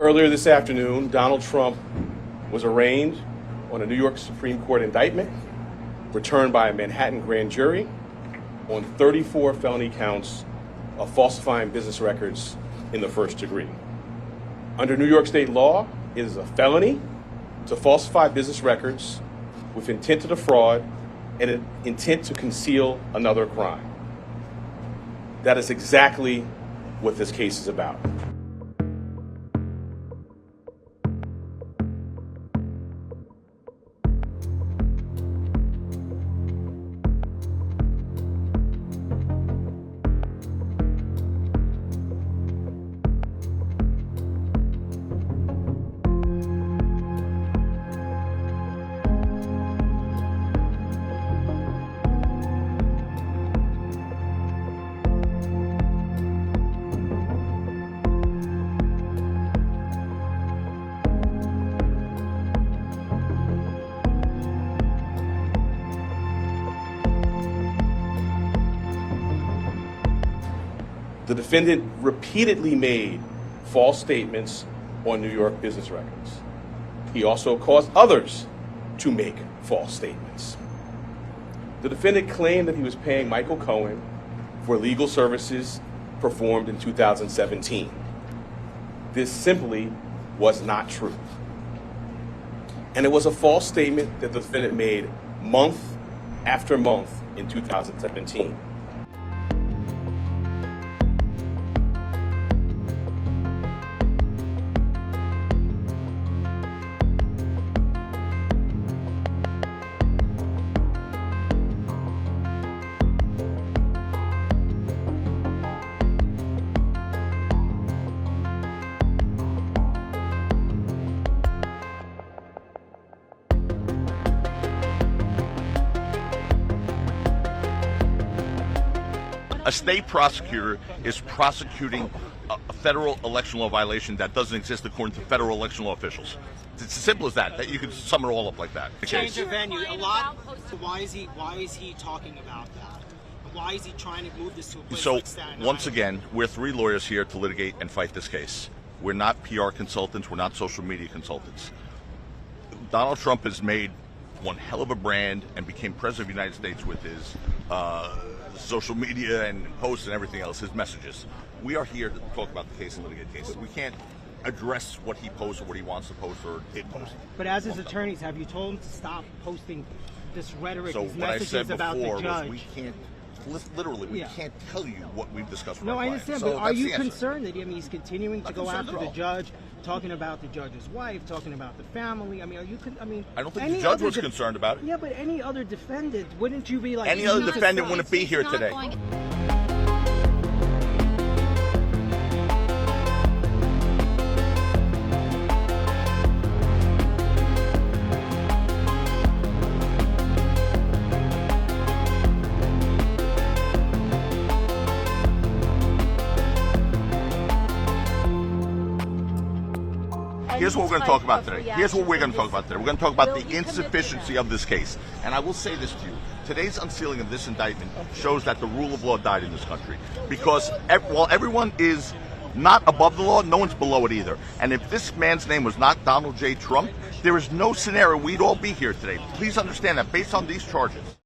Earlier this afternoon, Donald Trump was arraigned on a New York Supreme Court indictment returned by a Manhattan grand jury on 34 felony counts of falsifying business records in the first degree. Under New York state law, it is a felony to falsify business records with intent to defraud and an intent to conceal another crime. That is exactly what this case is about. The defendant repeatedly made false statements on New York business records. He also caused others to make false statements. The defendant claimed that he was paying Michael Cohen for legal services performed in 2017. This simply was not true. And it was a false statement that the defendant made month after month in 2017. A state prosecutor is prosecuting a federal election law violation that doesn't exist according to federal election law officials. It's as simple as that. You can sum it all up like that. Change of venue. Why is he talking about that? Why is he trying to move this to a place like Staten Island? Once again, we're three lawyers here to litigate and fight this case. We're not PR consultants. We're not social media consultants. Donald Trump has made one hell of a brand and became president of the United States with his social media and posts and everything else, his messages. We are here to talk about the case and litigate cases. We can't address what he posts or what he wants to post or did post. But as his attorneys, have you told him to stop posting this rhetoric, So these what I messages said about before the judge? was we can't, literally, we can't tell you what we've discussed with No, our I client. understand, So but are that's you the answer. concerned that he's continuing to Not go concerned after at the all. judge, talking about the judge's wife, talking about the family? I mean, I don't think any the judge other was concerned about it. Yeah, but any other defendant, wouldn't you be like? Any other defendant wouldn't be here today. Here's what we're going to talk about today. Here's what we're going to talk about today. We're going to talk about the insufficiency of this case. And I will say this to you. Today's unsealing of this indictment shows that the rule of law died in this country. Because while everyone is not above the law, no one's below it either. And if this man's name was not Donald J. Trump, there is no scenario we'd all be here today. Please understand that based on these charges.